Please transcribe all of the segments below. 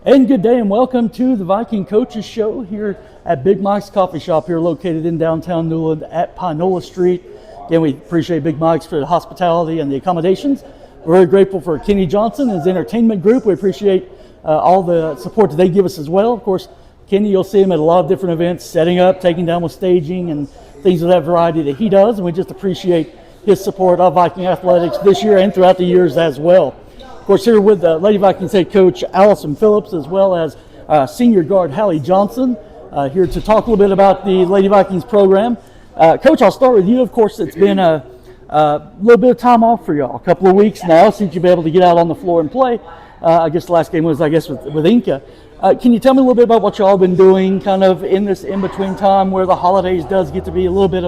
And good day and welcome to the Viking Coaches Show here at Big Mike's Coffee Shop here located in downtown Newland at Pinola Street. Again, we appreciate Big Mike's for the hospitality and the accommodations. We're very grateful for Kenny Johnson and his entertainment group. We appreciate all the support that they give us as well. Of course, Kenny, you'll see him at a lot of different events, setting up, taking down with staging and things of that variety that he does. And we just appreciate his support of Viking athletics this year and throughout the years as well. Of course, here with the Lady Vikings head coach Allison Phillips, as well as senior guard Hallie Johnson, here to talk a little bit about the Lady Vikings program. Coach, I'll start with you. Of course, it's been a little bit of time off for y'all, a couple of weeks now since you've been able to get out on the floor and play. I guess the last game was, with Inca. Can you tell me a little bit about what y'all have been doing kind of in this in-between time where the holidays does get to be a little bbit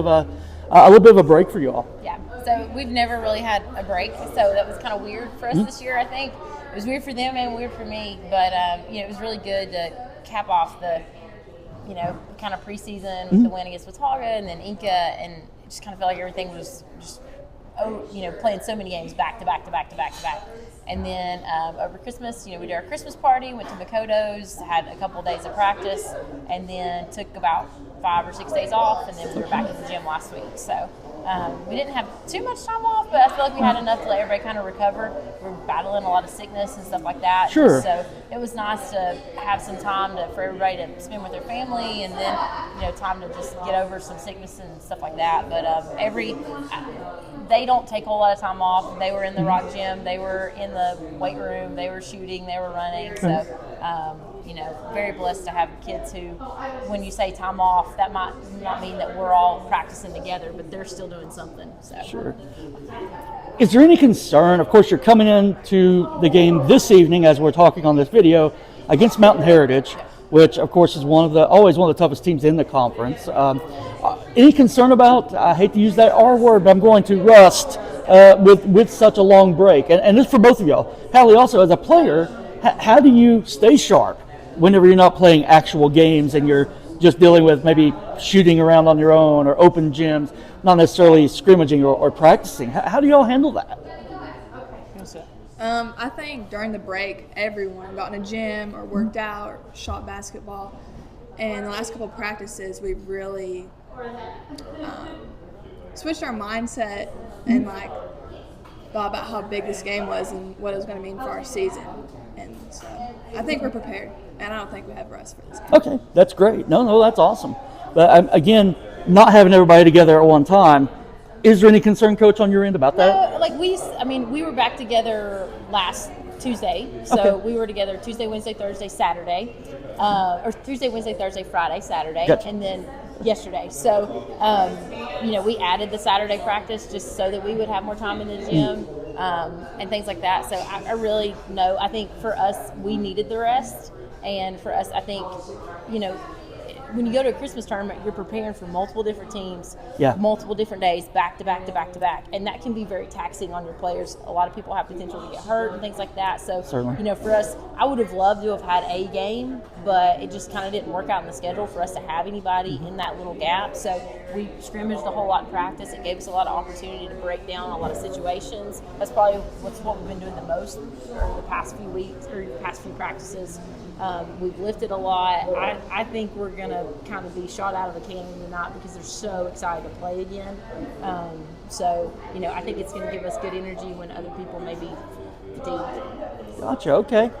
of a break for y'all? Yeah. So we've never really had a break, so that was kind of weird for us this year. I think it was weird for them and weird for me, but it was really good to cap off the kind of preseason with the win against Watauga and then Inca, and it just kind of felt like everything was just playing so many games back to back. And then over Christmas, we did our Christmas party, went to Makoto's, had a couple of days of practice, and then took about 5 or 6 days off, and then we were back in the gym last week. So we didn't have too much time off, but I feel like we had enough to let everybody kind of recover. We're battling a lot of sickness and stuff like that. Sure. So it was nice to have some time for everybody to spend with their family, and then time to just get over some sickness and stuff like that. But they don't take a whole lot of time off. They were in the rock gym, they were in the weight room, they were shooting, they were running. So very blessed to have kids who, when you say time off, that might not mean that we're all practicing together, but they're still doing something. So Sure. Is there any concern? Of course, you're coming into the game this evening, as we're talking on this video, against Mountain Heritage, which of course is always one of the toughest teams in the conference. Any concern about, I hate to use that R word, but I'm going to, rust with such a long break? And this is for both of y'all. Hallie, also as a player, how do you stay sharp whenever you're not playing actual games and you're just dealing with maybe shooting around on your own or open gyms, not necessarily scrimmaging or practicing? How do y'all handle that? I think during the break, everyone got in a gym or worked out or shot basketball. And the last couple of practices, we've really switched our mindset and thought about how big this game was and what it was going to mean for our season. And so I think we're prepared, and I don't think we have rust for this game. Okay, that's great. No, that's awesome. But again, not having everybody together at one time, is there any concern, Coach, on your end about that? No, we were back together last Tuesday. So Okay. we were together Tuesday, Wednesday, Thursday, Saturday. Or Tuesday, Wednesday, Thursday, Friday, Saturday. Gotcha. And then yesterday. So, we added the Saturday practice just so that we would have more time in the gym and things like that. So I really know, I think for us, we needed the rest. And for us, I think, when you go to a Christmas tournament, you're preparing for multiple different teams, multiple different days, back to back to back to back. And that can be very taxing on your players. A lot of people have potential to get hurt and things like that. So, Certainly. For us, I would have loved to have had a game, but it just kind of didn't work out in the schedule for us to have anybody in that little gap. So we scrimmaged a whole lot in practice. It gave us a lot of opportunity to break down a lot of situations. That's probably what we've been doing the most over the past few weeks or the past few practices. We've lifted a lot. I think we're going to kind of be shot out of a cannon tonight because they're so excited to play again. I think it's going to give us good energy when other people may be fatigued. Gotcha, okay.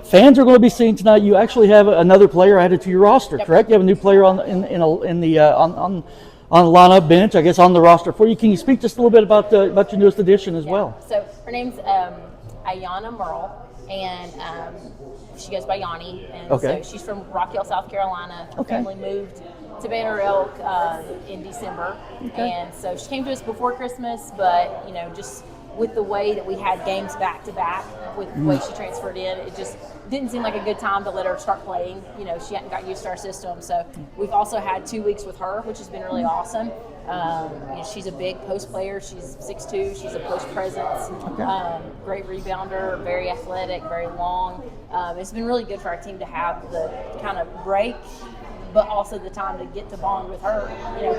Fans are going to be seeing tonight. You actually have another player added to your roster, correct? You have a new player on the lineup bench, I guess, on the roster for you. Can you speak just a little bit about your newest addition as well? So her name's Ayanna Merle. And she goes by Yanni, and so she's from Rock Hill, South Carolina. Her family moved to Banner Elk in December, and so she came to us before Christmas. But just with the way that we had games back to back, with the way she transferred in, it just didn't seem like a good time to let her start playing. She hadn't got used to our system, so we've also had 2 weeks with her, which has been really awesome. She's a big post player. She's 6'2". She's a post presence. Great rebounder, very athletic, very long. It's been really good for our team to have the kind of break, but also the time to get to bond with her.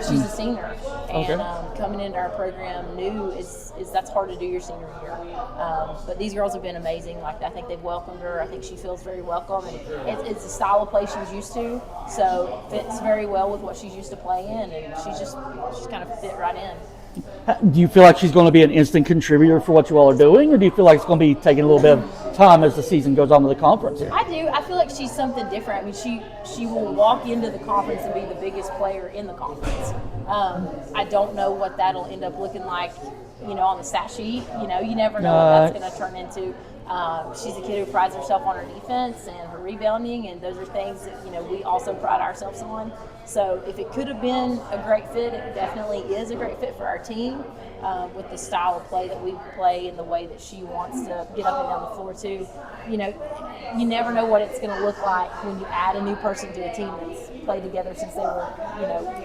She's a senior, and coming into our program new is that's hard to do your senior year. But these girls have been amazing. Like, I think they've welcomed her. I think she feels very welcome, and it's a style of play she's used to, so fits very well with what she's used to playing, and she's kind of fit right in. Do you feel like she's going to be an instant contributor for what you all are doing, or do you feel like it's going to be taking a little bit of time as the season goes on with the conference here? I do. I feel like she's something different. I mean, she will walk into the conference and be the biggest player in the conference. I don't know what that'll end up looking like, on the stat sheet. You never know what that's going to turn into. She's a kid who prides herself on her defense and her rebounding, and those are things that we also pride ourselves on. So if it could have been a great fit, it definitely is a great fit for our team, with the style of play that we play and the way that she wants to get up and down the floor too. You never know what it's going to look like when you add a new person to a team that's played together since they were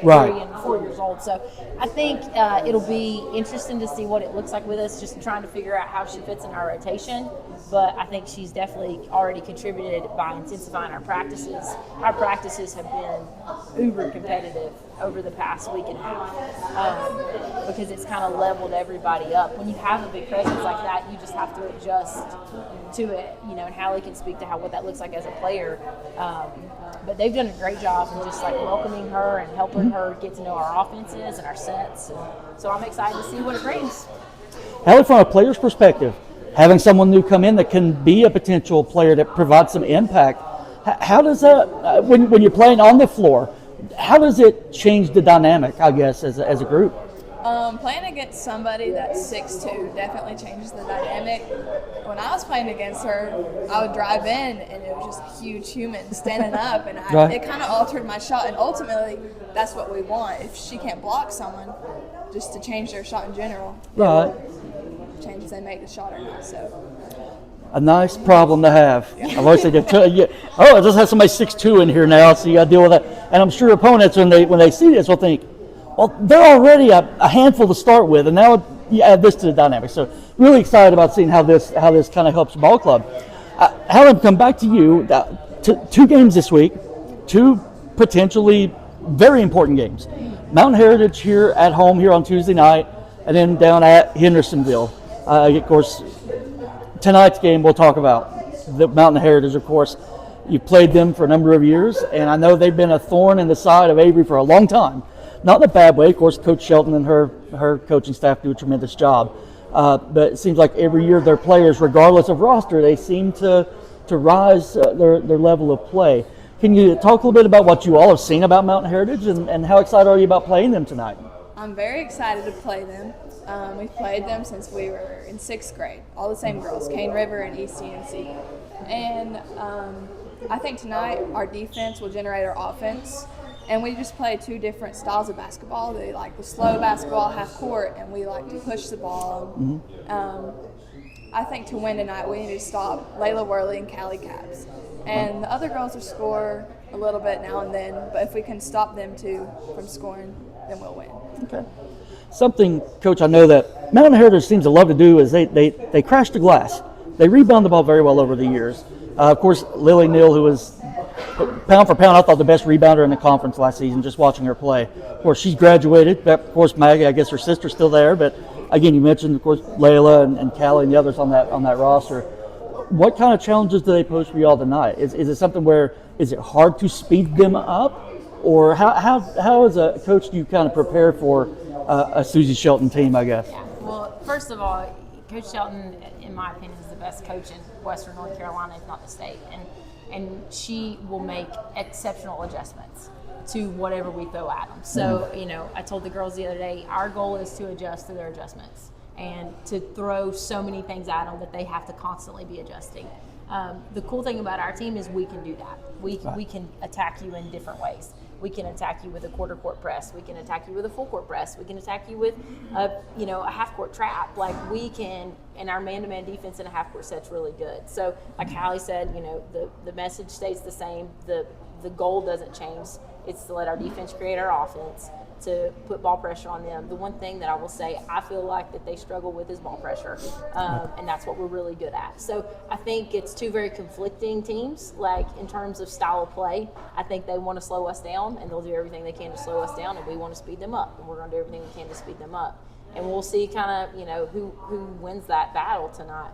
3 and 4 years old. So I think it'll be interesting to see what it looks like with us, just trying to figure out how she fits in our rotation. But I think she's definitely already contributed by intensifying our practices. Our practices have been uber competitive over the past week and a half, because it's kind of leveled everybody up. When you have a big presence like that, you just have to adjust to it, and Hallie can speak to what that looks like as a player. But they've done a great job in just welcoming her and helping her get to know our offenses and our sets. And so I'm excited to see what it brings. Hallie, from a player's perspective, having someone new come in that can be a potential player that provides some impact, how does that, when you're playing on the floor, how does it change the dynamic, I guess, as a group? Playing against somebody that's 6'2" definitely changes the dynamic. When I was playing against her, I would drive in, and it was just a huge human standing up, and it kind of altered my shot. And ultimately, that's what we want. If she can't block someone, just to change their shot in general, changes they make the shot or not. So. A nice problem to have. I've always said, I just have somebody 6'2" in here now, so you got to deal with that. And I'm sure opponents, when they see this, will think, well, they're already a handful to start with, and now you add this to the dynamic. So really excited about seeing how this kind of helps the ball club. Hallie, come back to you. 2 games this week, 2 potentially very important games. Mountain Heritage here at home here on Tuesday night, and then down at Hendersonville. Of course, tonight's game we'll talk about. The Mountain Heritage, of course. You've played them for a number of years, and I know they've been a thorn in the side of Avery for a long time. Not in a bad way. Of course, Coach Shelton and her coaching staff do a tremendous job. But it seems like every year their players, regardless of roster, they seem to rise their level of play. Can you talk a little bit about what you all have seen about Mountain Heritage, and how excited are you about playing them tonight? I'm very excited to play them. We've played them since we were in 6th grade. All the same girls, Cane River and ECNC. And I think tonight our defense will generate our offense. And we just play 2 different styles of basketball. They like the slow basketball, half court, and we like to push the ball. I think to win tonight, we need to stop Layla Worley and Callie Capps. And the other girls will score a little bit now and then, but if we can stop them too from scoring, then we'll win. Okay. Something, Coach, I know that Mountain Heritage seems to love to do is they crash the glass. They rebound the ball very well over the years. Of course, Lily Neal, who was pound for pound, I thought the best rebounder in the conference last season, just watching her play. Of course, she's graduated. Of course, Maggie, I guess her sister's still there. But again, you mentioned, of course, Layla and Callie and the others on that roster. What kind of challenges do they pose for y'all tonight? Is it something where is it hard to speed them up, or how as a coach do you kind of prepare for a Susie Shelton team, I guess? Yeah. Well, first of all, Coach Shelton, in my opinion, is the best coach in Western North Carolina, if not the state, and she will make exceptional adjustments to whatever we throw at them. So, I told the girls the other day, our goal is to adjust to their adjustments and to throw so many things at them that they have to constantly be adjusting. The cool thing about our team is we can do that. We can attack you in different ways. We can attack you with a quarter court press. We can attack you with a full court press. We can attack you with a half court trap. Like we can, and our man-to-man defense in a half court set's really good. So like Hallie said, the message stays the same. The goal doesn't change. It's to let our defense create our offense. to put ball pressure on them. The one thing that I will say I feel like that they struggle with is ball pressure, and that's what we're really good at. So I think it's two very conflicting teams, like in terms of style of play. I think they want to slow us down, and they'll do everything they can to slow us down, and we want to speed them up, and we're going to do everything we can to speed them up. And we'll see kind of, who wins that battle tonight.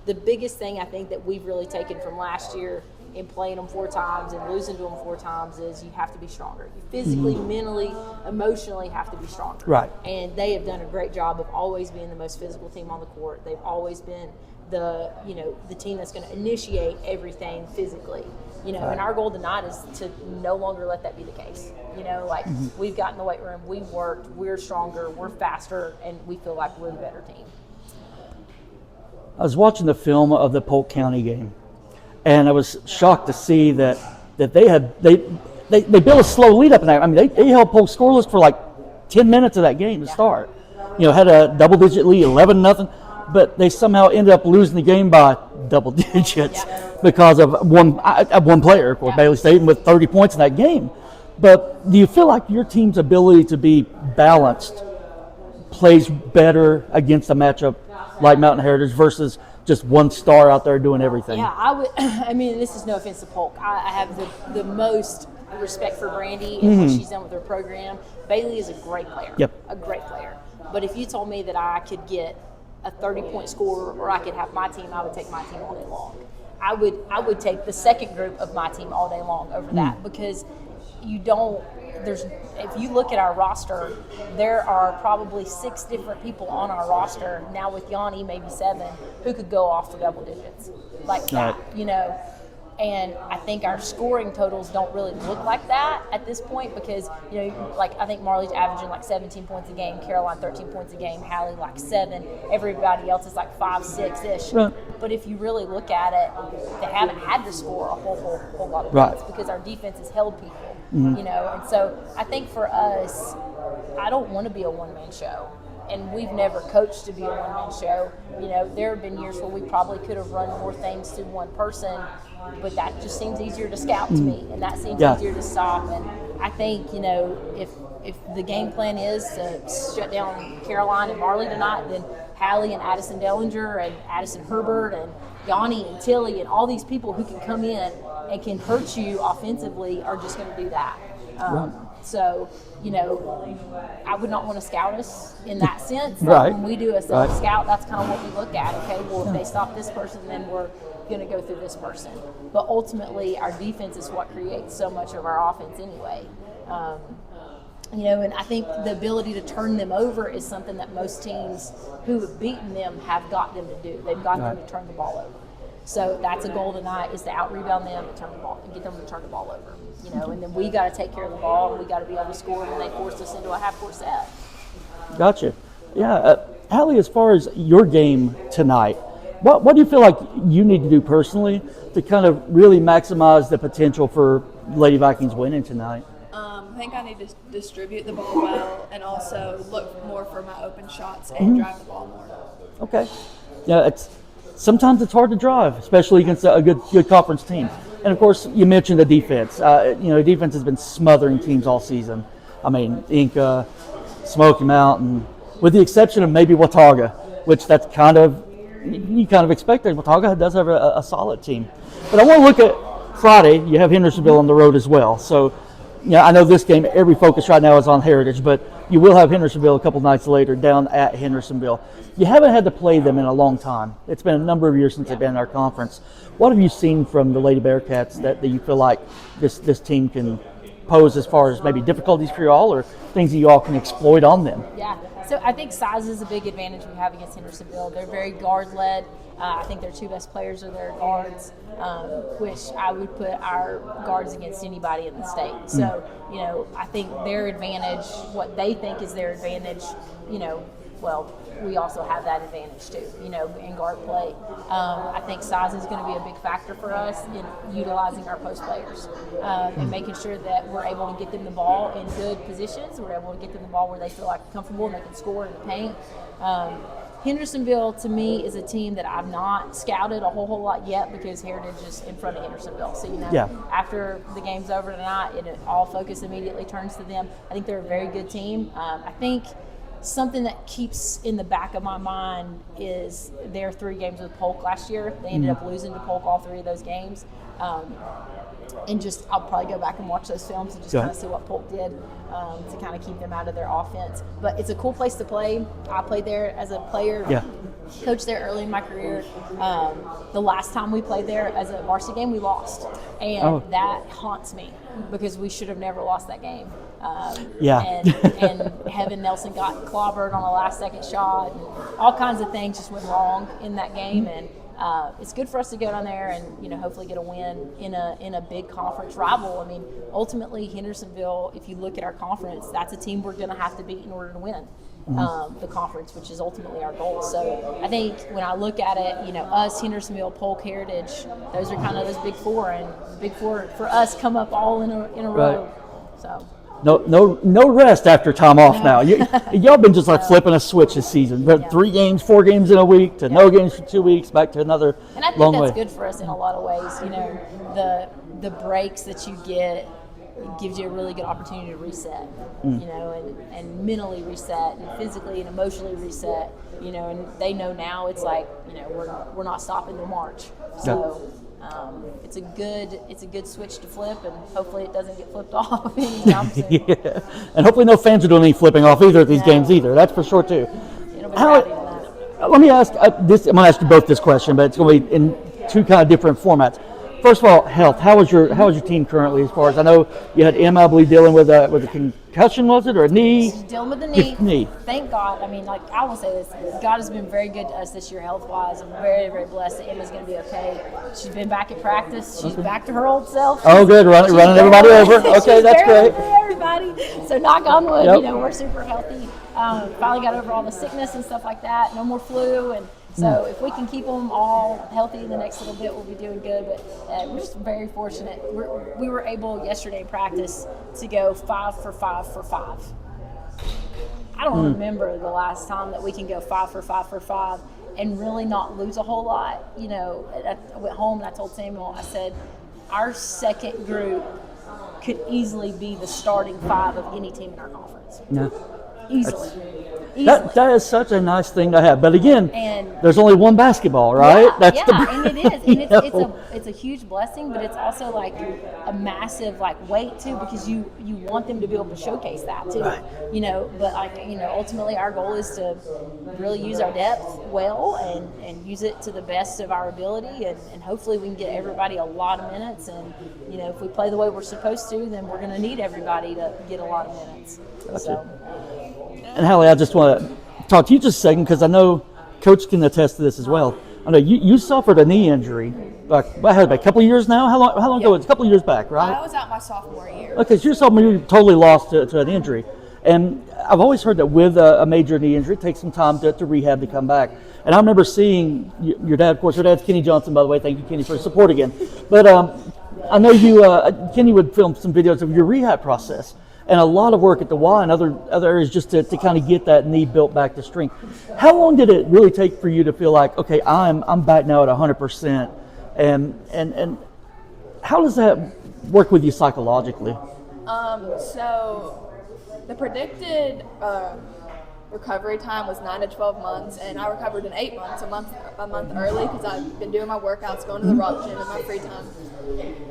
The biggest thing I think that we've really taken from last year in playing them 4 times and losing to them 4 times is you have to be stronger. You physically, mentally, emotionally have to be stronger. Right. And they have done a great job of always being the most physical team on the court. They've always been the team that's going to initiate everything physically. And our goal tonight is to no longer let that be the case. We've got in the weight room, we've worked, we're stronger, we're faster, and we feel like we're the better team. I was watching the film of the Polk County game, and I was shocked to see that they built a slow lead up in that. I mean, they held Polk scoreless for like 10 minutes of that game to start. Had a double-digit lead, 11-0, but they somehow ended up losing the game by double digits because of one player, of course, Bailey Staten, with 30 points in that game. But do you feel like your team's ability to be balanced plays better against a matchup like Mountain Heritage versus just one star out there doing everything? Yeah, I would. I mean, this is no offense to Polk. I have the most respect for Brandy and what she's done with her program. Bailey is a great player. Yep. A great player. But if you told me that I could get a 30-point score or I could have my team, I would take my team all day long. I would take the second group of my team all day long over that, because if you look at our roster, there are probably 6 different people on our roster now, with Yanni maybe 7, who could go off for double digits like that, And I think our scoring totals don't really look like that at this point, because I think Marley's averaging like 17 points a game, Caroline 13 points a game, Hallie like 7, everybody else is like 5, 6-ish. Right. But if you really look at it, they haven't had to score a whole lot of points because our defense has held people, And so I think for us, I don't want to be a one-man show. And we've never coached to be a one-man show. There have been years where we probably could have run more things to one person, but that just seems easier to scout to me, and that seems easier to stop. And I think, if the game plan is to shut down Caroline and Marley tonight, then Hallie and Addison Dellinger and Addison Herbert and Yanni and Tilly and all these people who can come in and can hurt you offensively are just going to do that. So, I would not want to scout us in that sense. Right. When we do a self-scout, that's kind of what we look at. Okay, well, if they stop this person, then we're going to go through this person. But ultimately, our defense is what creates so much of our offense anyway. And I think the ability to turn them over is something that most teams who have beaten them have got them to do. They've got them to turn the ball over. So that's a goal tonight, is to out-rebound them and turn the ball and get them to turn the ball over. And then we got to take care of the ball, and we got to be able to score when they force us into a half-court set. Gotcha. Yeah, Hallie, as far as your game tonight, what do you feel like you need to do personally to kind of really maximize the potential for Lady Vikings winning tonight? I think I need to distribute the ball well, and also look more for my open shots and drive the ball more. Okay. Yeah, sometimes it's hard to drive, especially against a good conference team. And of course, you mentioned the defense. Defense has been smothering teams all season. I mean, Inca, Smoky Mountain, with the exception of maybe Watauga, which that's you kind of expected. Watauga does have a solid team. But I want to look at Friday. You have Hendersonville on the road as well. So, I know this game, every focus right now is on Heritage, but you will have Hendersonville a couple nights later down at Hendersonville. You haven't had to play them in a long time. It's been a number of years since they've been in our conference. What have you seen from the Lady Bearcats that you feel like this team can pose as far as maybe difficulties for you all, or things that you all can exploit on them? Yeah, so I think size is a big advantage we have against Hendersonville. They're very guard-led. I think their 2 best players are their guards, which I would put our guards against anybody in the state. So, I think their advantage, what they think is their advantage, we also have that advantage too, in guard play. I think size is going to be a big factor for us in utilizing our post players and making sure that we're able to get them the ball in good positions. We're able to get them the ball where they feel like comfortable and they can score in the paint. Hendersonville, to me, is a team that I've not scouted a whole lot yet because Heritage is in front of Hendersonville. So, after the game's over tonight, all focus immediately turns to them. I think they're a very good team. I think something that keeps in the back of my mind is their 3 games with Polk last year. They ended up losing to Polk all 3 of those games. And I'll probably go back and watch those films and just kind of see what Polk did to kind of keep them out of their offense. But it's a cool place to play. I played there as a player, coached there early in my career. The last time we played there as a varsity game, we lost. And that haunts me because we should have never lost that game. And Heaven Nelson got clobbered on a last-second shot. And all kinds of things just went wrong in that game. And it's good for us to go down there and hopefully get a win in a big conference rival. I mean, ultimately Hendersonville, if you look at our conference, that's a team we're going to have to beat in order to win the conference, which is ultimately our goal. So I think when I look at it, us, Hendersonville, Polk, Heritage, those are kind of those big 4, and the big 4 for us come up all in a row. So. No rest after time off now. Y'all been just like flipping a switch this season. But 3 games, 4 games in a week to no games for 2 weeks, back to another and I think long that's way. good for us in a lot of ways. The breaks that you get gives you a really good opportunity to reset, and mentally reset and physically and emotionally reset, and they know now it's like, we're not stopping till March. So it's a good switch to flip, and hopefully it doesn't get flipped off anytime soon. And hopefully no fans are doing any flipping off either at these games either. That's for sure too. It'll be rowdy tonight. Let me ask this. I'm going to ask you both this question, but it's going to be in 2 kind of different formats. First of all, health. How is your team currently? As far as I know, you had Emma, I believe, dealing with a concussion, was it, or a knee? She's dealing with the knee. Thank God. I mean, I will say this: God has been very good to us this year, health-wise. I'm very, very blessed that Emma's going to be okay. She's been back at practice. She's back to her old self. Good, running everybody over. Okay, that's great. Everybody. So knock on wood. We're super healthy. Finally got over all the sickness and stuff like that. No more flu and. So if we can keep them all healthy in the next little bit, we'll be doing good. But we're just very fortunate. We were able yesterday in practice to go 5 for 5 for 5. I don't remember the last time that we can go 5 for 5 for 5 and really not lose a whole lot. I went home and I told Samuel, I said, our second group could easily be the starting 5 of any team in our conference. Yeah. Easily. That is such a nice thing to have. But again, there's only one basketball, right? And it is. And it's a huge blessing, but it's also like a massive weight too, because you want them to be able to showcase that too. Right. But ultimately our goal is to really use our depth well and use it to the best of our ability, and hopefully we can get everybody a lot of minutes, and if we play the way we're supposed to, then we're going to need everybody to get a lot of minutes. And Hallie, I just want to talk to you just a second, because I know Coach can attest to this as well. I know you suffered a knee injury, a couple of years now? How long ago? It's a couple of years back, right? I was out my sophomore year. Okay, so your sophomore year, you totally lost to an injury. And I've always heard that with a major knee injury, it takes some time to rehab to come back. And I remember seeing your dad, of course, your dad's Kenny Johnson, by the way. Thank you, Kenny, for the support again. But I know Kenny would film some videos of your rehab process. And a lot of work at the Y and other areas just to kind of get that knee built back to strength. How long did it really take for you to feel like, okay, I'm back now at 100%? And how does that work with you psychologically? So the predicted recovery time was 9 to 12 months, and I recovered in 8 months, a month early, because I've been doing my workouts, going to the rock gym in my free time.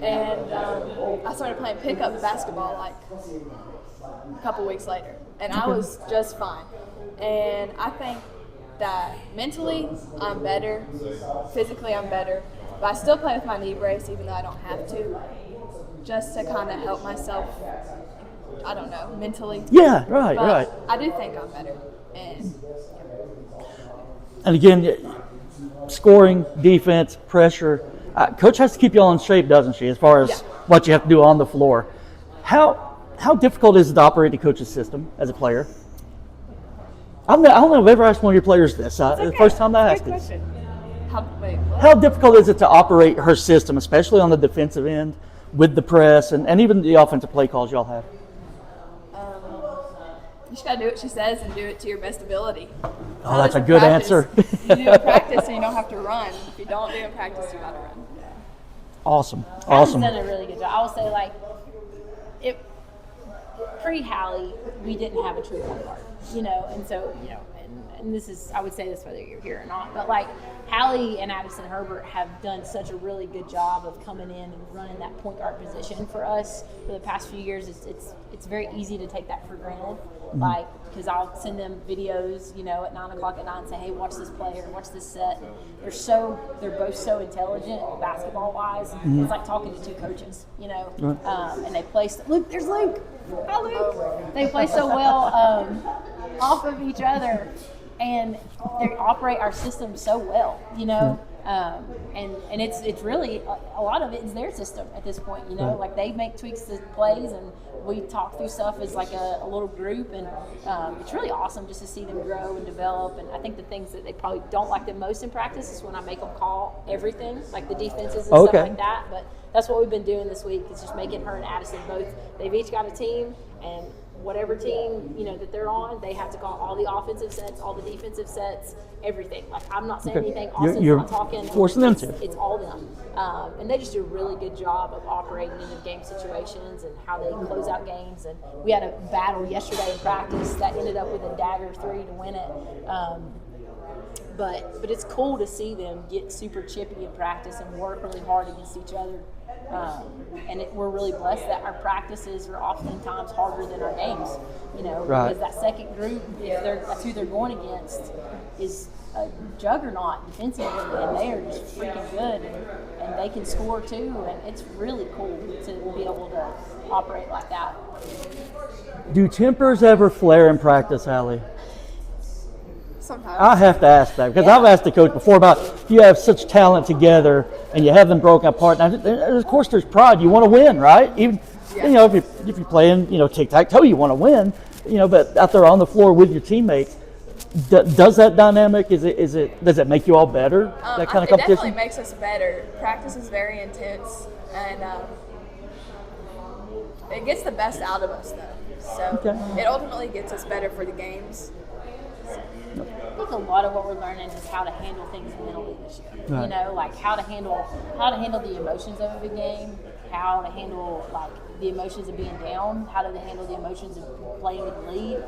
And I started playing pickup basketball a couple weeks later, and I was just fine. And I think that mentally I'm better, physically I'm better, but I still play with my knee brace even though I don't have to, just to kind of help myself, I don't know, mentally. Yeah, right. I do think I'm better. And again, scoring, defense, pressure. Coach has to keep you all in shape, doesn't she, as far as what you have to do on the floor. How difficult is it to operate the coach's system as a player? I don't know if I've ever asked one of your players this. The first time I asked it. How difficult is it to operate her system, especially on the defensive end, with the press and even the offensive play calls y'all have? You just got to do what she says and do it to your best ability. Oh, that's a good answer. You do it in practice and you don't have to run. If you don't do it in practice, you got to run. Awesome. Hallie's done a really good job. I will say, like, pre-Hallie, we didn't have a true point guard, and so, and this is, I would say this whether you're here or not, but like Hallie and Addison Herbert have done such a really good job of coming in and running that point guard position for us for the past few years. It's very easy to take that for granted, like, because I'll send them videos, at 9 o'clock at night and say, hey, watch this play or watch this set. They're both so intelligent basketball wise. It's like talking to two coaches, and they play. Luke, there's Luke. Hi, Luke. They play so well off of each other, and they operate our system so well, and it's really a lot of it is their system at this point, like they make tweaks to plays and we talk through stuff as like a little group, and it's really awesome just to see them grow and develop. And I think the things that they probably don't like the most in practice is when I make them call everything, like the defenses and stuff like that, but that's what we've been doing this week, is just making her and Addison both, they've each got a team, and whatever team, that they're on, they have to call all the offensive sets, all the defensive sets, everything. Like, I'm not saying anything, Austin's you're not talking. Forcing them to. It's all them. And they just do a really good job of operating in the game situations and how they close out games. And we had a battle yesterday in practice that ended up with a dagger 3 to win it. But it's cool to see them get super chippy in practice and work really hard against each other. We're really blessed that our practices are oftentimes harder than our games, because that second group, that's who they're going against, is a juggernaut defensively, and they are just freaking good, and they can score too, and it's really cool to be able to operate like that. Do tempers ever flare in practice, Hallie? Sometimes. I have to ask that, because I've asked the coach before about, you have such talent together and you have them broken apart. Now, of course, there's pride. You want to win, right? Even if you're playing, tic-tac-toe, you want to win. But out there on the floor with your teammates, does that dynamic? Does it make you all better? That kind of competition. It definitely makes us better. Practice is very intense, and it gets the best out of us, though. So it ultimately gets us better for the games. I think a lot of what we're learning is how to handle things mentally this year. Right. Like how to handle the emotions of a big game, how to handle like the emotions of being down, how to handle the emotions of playing with the lead.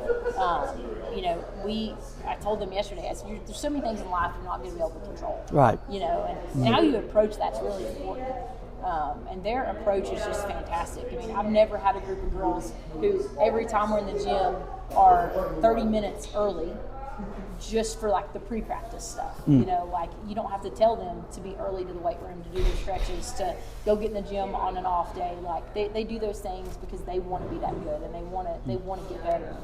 I told them yesterday, I said, there's so many things in life you're not going to be able to control. Right. And how you approach that's really important. And their approach is just fantastic. I mean, I've never had a group of girls who every time we're in the gym are 30 minutes early just for like the pre-practice stuff. Like you don't have to tell them to be early to the weight room to do their stretches, to go get in the gym on an off day. Like they do those things because they want to be that good and they want to get better.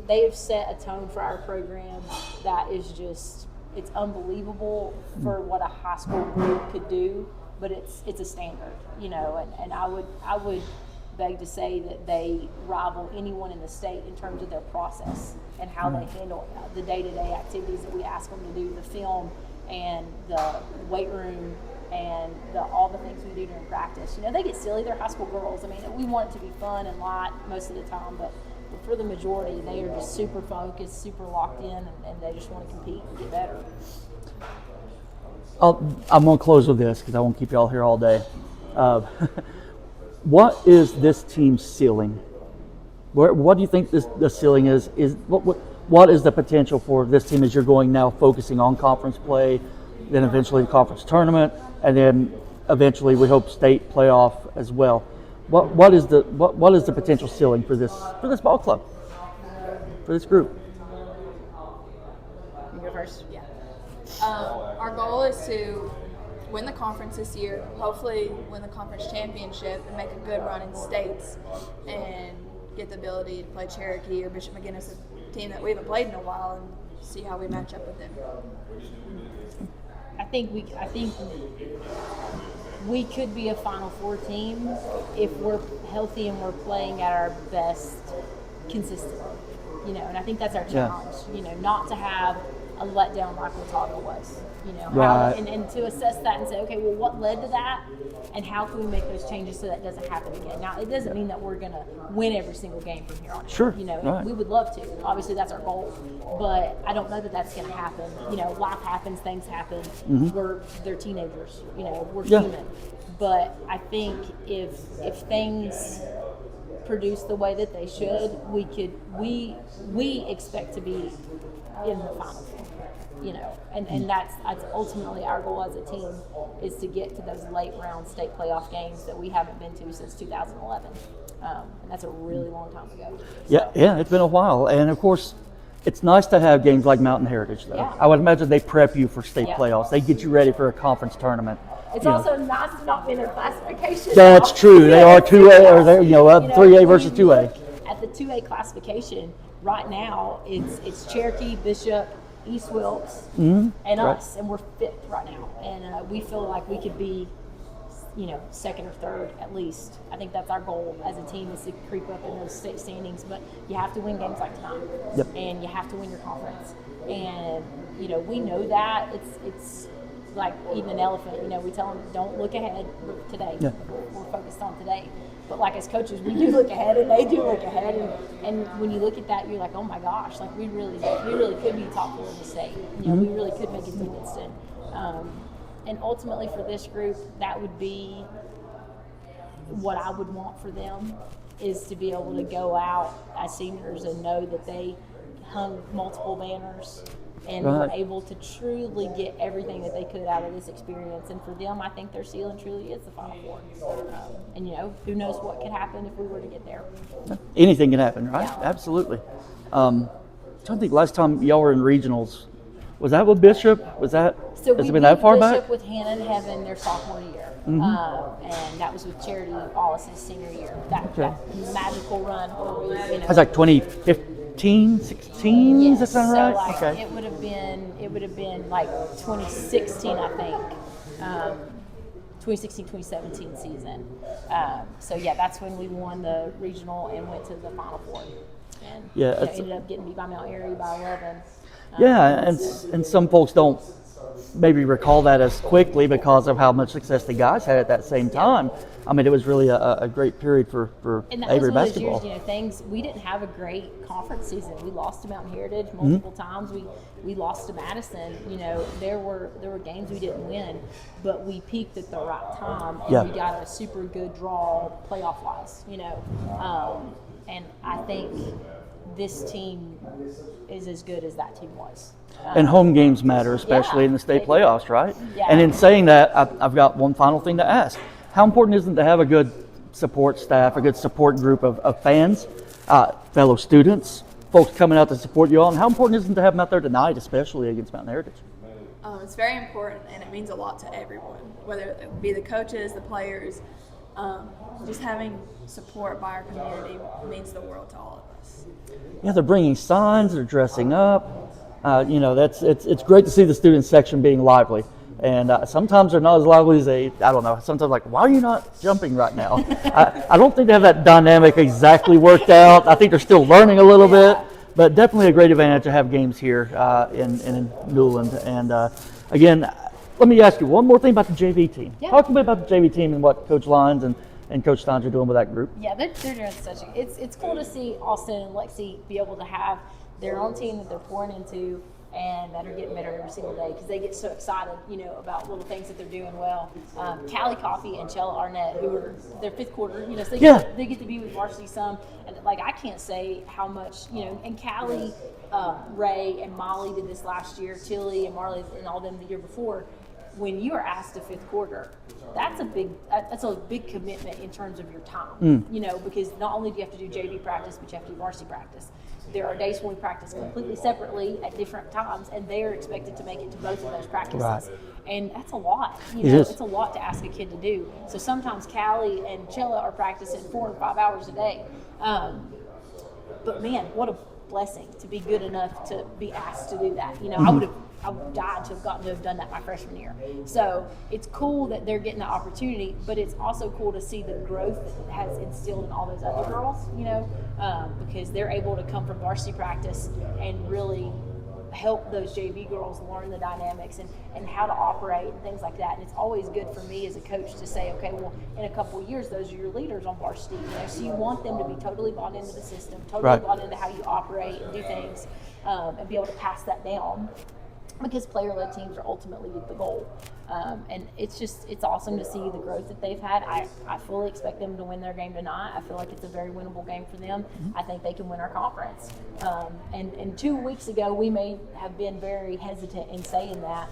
They have set a tone for our program that is just, it's unbelievable for what a high school group could do, but it's a standard, and I would beg to say that they rival anyone in the state in terms of their process and how they handle the day-to-day activities that we ask them to do, the film and the weight room and all the things we do during practice. They get silly. They're high school girls. I mean, we want it to be fun and light most of the time, but for the majority, they are just super focused, super locked in, and they just want to compete and get better. I'm going to close with this because I won't keep you all here all day. What is this team's ceiling? What do you think the ceiling is? What is the potential for this team as you're going now focusing on conference play, then eventually the conference tournament, and then eventually we hope state playoff as well? What is the potential ceiling for this ball club, for this group? You go first. Yeah. Our goal is to win the conference this year, hopefully win the conference championship and make a good run in states and get the ability to play Cherokee or Bishop McGinnis, a team that we haven't played in a while, and see how we match up with them. I think we could be a Final Four team if we're healthy and we're playing at our best consistently, and I think that's our challenge, not to have a letdown like Watauga was. You know, Right. and to assess that and say, okay, well, what led to that, and how can we make those changes so that doesn't happen again? Now, it doesn't mean that we're going to win every single game from here on out. Sure. You know, Right. we would love to. Obviously, that's our goal. But I don't know that that's going to happen. You know, life happens, things happen. They're teenagers. You know, we're Yeah. human. But I think if things produce the way that they should, we expect to be in the final four. You know, and that's ultimately our goal as a team, is to get to those late round state playoff games that we haven't been to since 2011, and that's a really long time ago. Yeah, it's been a while, and of course, it's nice to have games like Mountain Heritage, though. Yeah. I would imagine they prep you for state Yeah. playoffs. They get you ready for a conference tournament. It's You know. also nice to not be in a classification. That's true. They are 2A, or they're 3A when versus you 2A. look at the 2A classification right now, it's Cherokee, Bishop, East Wilkes, and Right. us, and we're fifth right now, and we feel like we could be, second or third at least. I think that's our goal as a team, is to creep up in those state standings. But you have to win games like tonight, Yep. and you have to win your conference. And we know that it's like eating an elephant. We tell them, don't look ahead today. Yeah. We're focused on today. But like as coaches, we do look ahead, and they do look ahead, and when you look at that, you're like, oh my gosh, like we really could be top four in the state. We really could make it to Winston. And ultimately for this group, that would be what I would want for them, is to be able to go out as seniors and know that they hung multiple banners and were Right. able to truly get everything that they could out of this experience. And for them, I think their ceiling truly is the Final Four. And who knows what could happen if we were to get there. Anything can happen, right? Yeah. Absolutely. I don't think last time y'all were in regionals, was that with Bishop? So Has we it been that beat far Bishop back? with Hannah and Heaven their sophomore year. And that was with Charity Allison's senior year. That magical run where we, That's like 2015, 16. yes. Does that sound So right? like Okay. it would have been like 2016, I think. 2016, 2017 season. So yeah, that's when we won the regional and went to the Final Four. And ended up getting beat by Mount Airy by 11. Yeah, and some folks don't maybe recall that as quickly because of how much success the guys had at that same time. I mean, it was really a great period for And that Avery was one basketball. of those years, we didn't have a great conference season. We lost to Mountain Heritage multiple times. We lost to Madison. There were games we didn't win, but we peaked at the right time, and we got a super good draw playoff wise. And I think this team is as good as that team was. And home games matter, especially in the state playoffs, right? Yeah. And in saying that, I've got one final thing to ask. How important is it to have a good support staff, a good support group of fans, fellow students, folks coming out to support you all? And how important is it to have them out there tonight, especially against Mountain Heritage? It's very important, and it means a lot to everyone, whether it be the coaches, the players. Just having support by our community means the world to all of us. Yeah, they're bringing signs, they're dressing up. It's great to see the student section being lively. And sometimes they're not as lively as sometimes like, why are you not jumping right now? I don't think they have that dynamic exactly worked out. I think they're still learning a little bit, but definitely a great advantage to have games here in Newland. And again, let me ask you one more thing about the JV team. Yeah. Talk a bit about the JV team and what Coach Lyons and Coach Steins are doing with that group. Yeah, they're doing it's cool to see Austin and Lexi be able to have their own team that they're pouring into and that are getting better every single day, because they get so excited, about little things that they're doing well. Callie Coffey and Chella Arnett, who are their fifth quarter, so they get to be with varsity some, and like I can't say how much, and Callie, Ray, and Molly did this last year, Tilly and Marley and all them the year before. When you are asked to fifth quarter, that's a big commitment in terms of your time, because not only do you have to do JV practice, but you have to do varsity practice. There are days when we practice completely separately at different times, and they are expected to make it to both of those practices. Right. And that's a lot. It's a lot to ask a kid to do. So sometimes Callie and Chella are practicing 4 and 5 hours a day. But man, what a blessing to be good enough to be asked to do that. I would have died to have gotten to have done that my freshman year. So it's cool that they're getting the opportunity, but it's also cool to see the growth that has instilled in all those other girls, because they're able to come from varsity practice and really help those JV girls learn the dynamics and how to operate and things like that. And it's always good for me as a coach to say, okay, well, in a couple of years, those are your leaders on varsity. So you want them to be totally bought into the system, totally bought into how you operate and do things, and be able to pass that down, because player-led teams are ultimately the goal. And it's awesome to see the growth that they've had. I fully expect them to win their game tonight. I feel like it's a very winnable game for them. I think they can win our conference. And 2 weeks ago, we may have been very hesitant in saying that,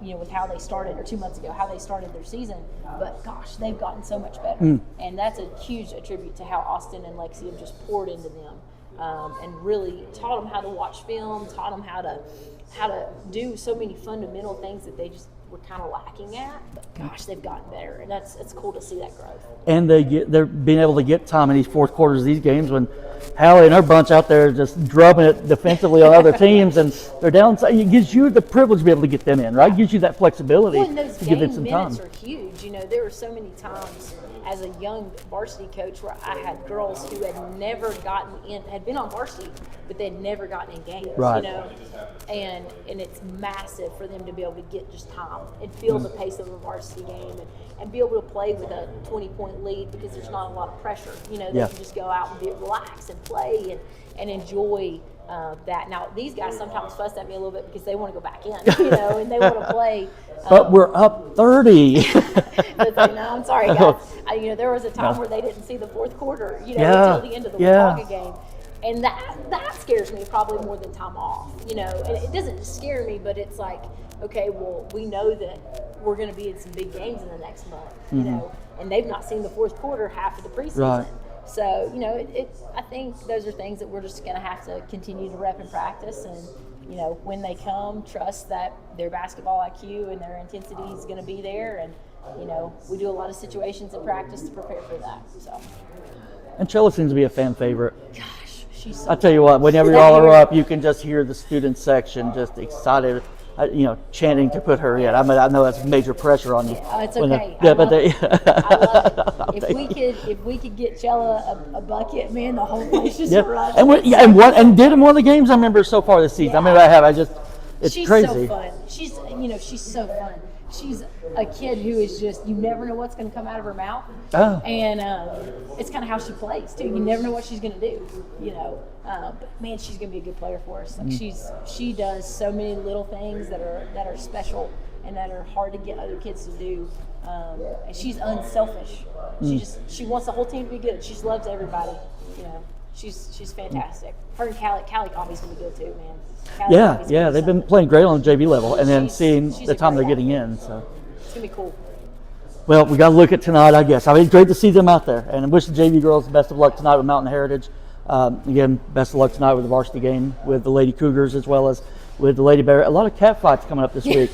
with how they started, or 2 months ago, how they started their season. But gosh, they've gotten so much better. And that's a huge attribute to how Austin and Lexi have just poured into them. And really taught them how to watch film, taught them how to do so many fundamental things that they just were kind of lacking at. But gosh, they've gotten better, and it's cool to see that growth. And they're being able to get time in these fourth quarters of these games when Hallie and her bunch out there just drubbing it defensively on other teams, and they're down. It gives you the privilege to be able to get them in, right? It gives you that flexibility to give it some time. Those game minutes are huge. There were so many times as a young varsity coach where I had girls who had never gotten in, had been on varsity, but they had never gotten in games, right. And it's massive for them to be able to get just time and feel the pace of a varsity game and be able to play with a 20-point lead, because there's not a lot of pressure. They can just go out and relax and play and enjoy that. Now, these guys sometimes fuss at me a little bit because they want to go back in, and they want to play. But we're up 30. No, I'm sorry, guys. There was a time where they didn't see the fourth quarter, until the end of the Watauga game. And that scares me probably more than time off, And it doesn't scare me, but it's like, okay, well, we know that we're going to be in some big games in the next month, and they've not seen the fourth quarter half of the preseason. Right. So, I think those are things that we're just going to have to continue to rep and practice. And, when they come, trust that their basketball IQ and their intensity is going to be there. And, we do a lot of situations in practice to prepare for that. So. And Chella seems to be a fan favorite. Gosh, she's so I tell you what, whenever y'all are up, you can just hear the student section just excited, chanting to put her in. I know that's major pressure on you. Oh, it's okay. I love it. If we could get Chella a bucket, man, the whole place just runs. And did in one of the games I remember so far this season. Yeah. It's she's crazy. So fun. She's so fun. She's a kid who is just, you never know what's going to come out of her mouth. Oh. And it's kind of how she plays too. You never know what she's going to do, but man, she's going to be a good player for us. Like she does so many little things that are special and that are hard to get other kids to do. And she's unselfish. She wants the whole team to be good. She just loves everybody. She's fantastic. Her and Callie Coffey's going to be good too, man. They've been playing great on the JV level, and then seeing the time they're getting in. So it's going to be cool. Well, we got to look at tonight, I guess. It's great to see them out there, and I wish the JV girls the best of luck tonight with Mountain Heritage. Again, best of luck tonight with the varsity game with the Lady Cougars as well as with the Lady Bear. A lot of cat fights coming up this week.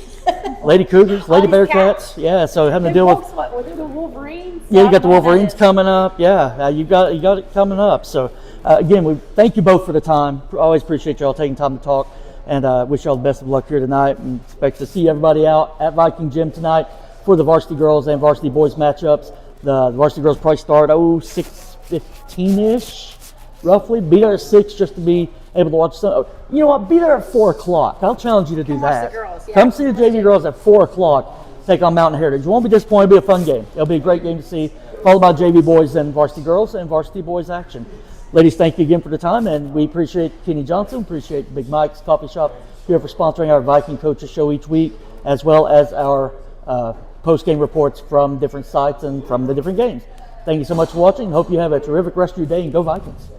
Lady Cougars, Lady Bearcats. So having to deal with. Were they the Wolverines? Yeah, you got the Wolverines coming up. You got it coming up. So again, we thank you both for the time. Always appreciate y'all taking time to talk, and wish y'all the best of luck here tonight. And expect to see everybody out at Viking Gym tonight for the varsity girls and varsity boys matchups. The varsity girls probably start 6:15-ish, roughly. Be there at 6 just to be able to watch some. You know what? Be there at 4 o'clock. I'll challenge you to do that. Watch the girls, yeah. Come see the JV girls at 4 o'clock. Take on Mountain Heritage. You won't be disappointed. It'll be a fun game. It'll be a great game to see. Followed by JV boys and varsity girls and varsity boys action. Ladies, thank you again for the time, and we appreciate Kenny Johnson. Appreciate Big Mike's Coffee Shop here for sponsoring our Viking Coaches Show each week, as well as our post-game reports from different sites and from the different games. Thank you so much for watching. Hope you have a terrific rest of your day, and go Vikings.